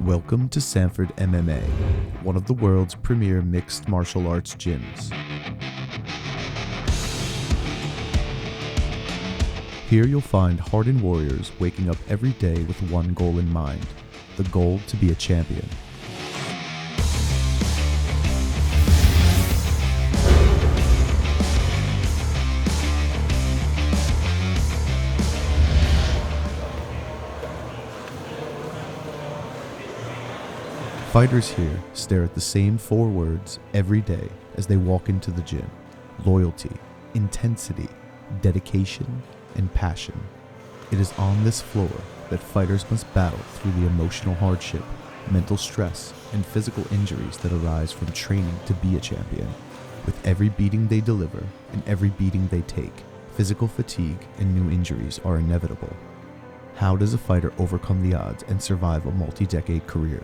Welcome to Sanford MMA, one of the world's premier mixed martial arts gyms. Here you'll find hardened warriors waking up every day with one goal in mind, the goal to be a champion. Fighters here stare at the same four words every day as they walk into the gym: loyalty, intensity, dedication, and passion. It is on this floor that fighters must battle through the emotional hardship, mental stress, and physical injuries that arise from training to be a champion. With every beating they deliver and every beating they take, physical fatigue and new injuries are inevitable. How does a fighter overcome the odds and survive a multi-decade career?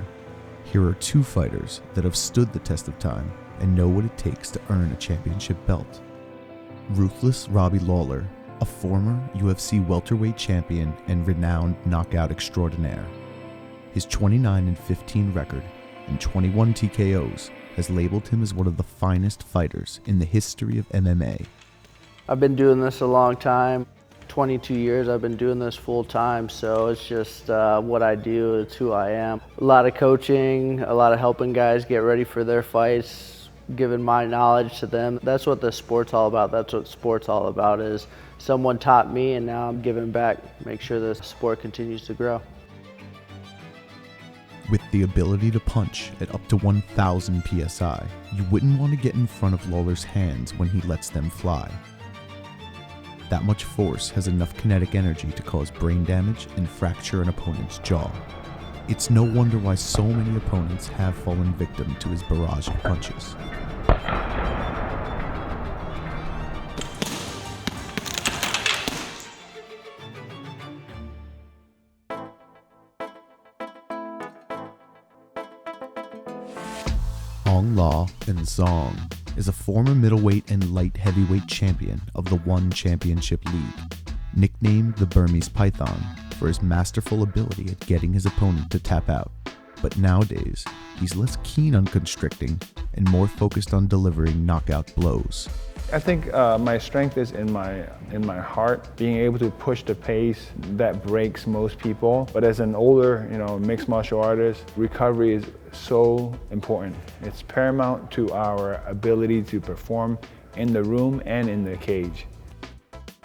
Here are two fighters that have stood the test of time and know what it takes to earn a championship belt. Ruthless Robbie Lawler, a former UFC welterweight champion and renowned knockout extraordinaire. His 29-15 record and 21 TKOs has labeled him as one of the finest fighters in the history of MMA. I've been doing this a long time. 22 years I've been doing this full time, so it's just what I do, it's who I am. A lot of coaching, a lot of helping guys get ready for their fights, giving my knowledge to them. That's what the sport's all about. That's what sport's all about, is someone taught me and now I'm giving back, make sure the sport continues to grow. With the ability to punch at up to 1,000 PSI, you wouldn't want to get in front of Lawler's hands when he lets them fly. That much force has enough kinetic energy to cause brain damage and fracture an opponent's jaw. It's no wonder why so many opponents have fallen victim to his barrage of punches. Ong La and Zong is a former middleweight and light heavyweight champion of the One Championship League, nicknamed the Burmese Python for his masterful ability at getting his opponent to tap out. But nowadays, he's less keen on constricting and more focused on delivering knockout blows. I think my strength is in my heart, being able to push the pace that breaks most people. But as an older, mixed martial artist, recovery is so important. It's paramount to our ability to perform in the room and in the cage.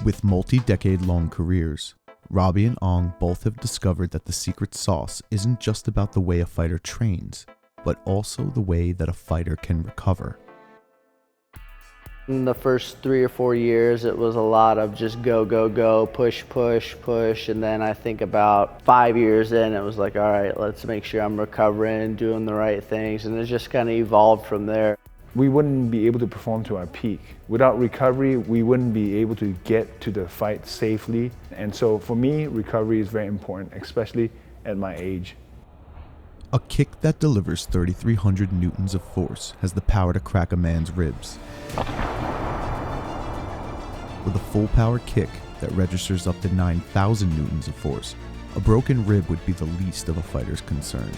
With multi-decade-long careers, Robbie and Ong both have discovered that the secret sauce isn't just about the way a fighter trains, but also the way that a fighter can recover. In the first 3 or 4 years, it was a lot of just go, go, go, push, push, push. And then I think about 5 years in, it was like, all right, let's make sure I'm recovering, doing the right things. And it just kind of evolved from there. We wouldn't be able to perform to our peak. Without recovery, we wouldn't be able to get to the fight safely. And so for me, recovery is very important, especially at my age. A kick that delivers 3,300 newtons of force has the power to crack a man's ribs. With a full power kick that registers up to 9,000 newtons of force, a broken rib would be the least of a fighter's concern.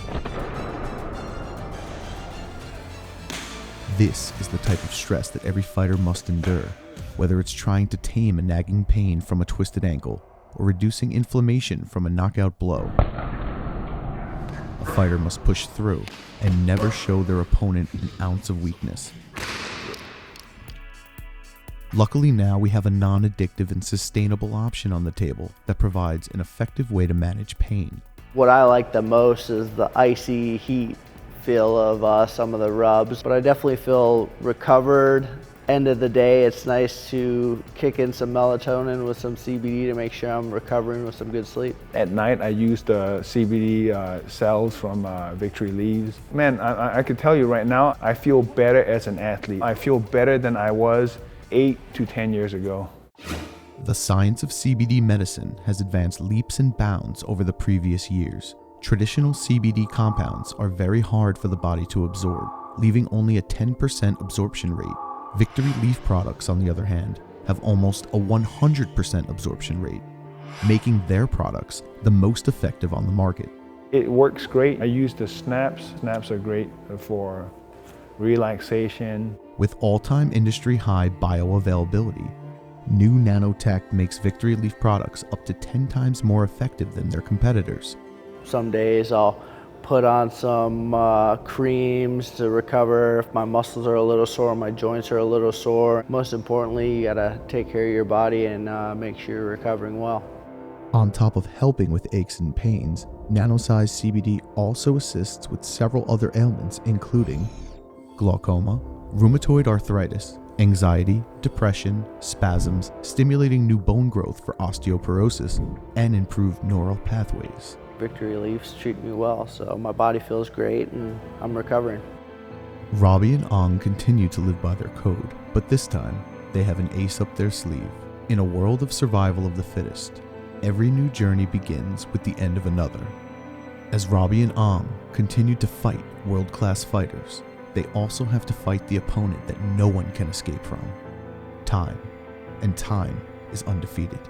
This is the type of stress that every fighter must endure, whether it's trying to tame a nagging pain from a twisted ankle or reducing inflammation from a knockout blow. A fighter must push through and never show their opponent an ounce of weakness. Luckily now we have a non-addictive and sustainable option on the table that provides an effective way to manage pain. What I like the most is the icy heat feel of some of the rubs, but I definitely feel recovered. End of the day, it's nice to kick in some melatonin with some CBD to make sure I'm recovering with some good sleep. At night, I use the CBD cells from Victory Leaves. Man, I can tell you right now, I feel better as an athlete. I feel better than I was 8 to 10 years ago. The science of CBD medicine has advanced leaps and bounds over the previous years. Traditional CBD compounds are very hard for the body to absorb, leaving only a 10% absorption rate. Victory Leaf products, on the other hand, have almost a 100% absorption rate, making their products the most effective on the market. It works great. I use the snaps. Snaps are great for relaxation. With all-time industry high bioavailability, new Nanotech makes Victory Leaf products up to 10 times more effective than their competitors. Some days I'll put on some creams to recover if my muscles are a little sore, my joints are a little sore. Most importantly, you gotta take care of your body and make sure you're recovering well. On top of helping with aches and pains, Nanosize CBD also assists with several other ailments including glaucoma, rheumatoid arthritis, anxiety, depression, spasms, stimulating new bone growth for osteoporosis, and improved neural pathways. Victory Leafs treat me well, so my body feels great and I'm recovering. Robbie and Ong continue to live by their code, but this time they have an ace up their sleeve. In a world of survival of the fittest, every new journey begins with the end of another. As Robbie and Ong continue to fight world-class fighters, they also have to fight the opponent that no one can escape from: time. And time is undefeated.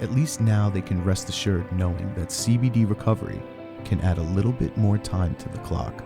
At least now they can rest assured knowing that CBD recovery can add a little bit more time to the clock.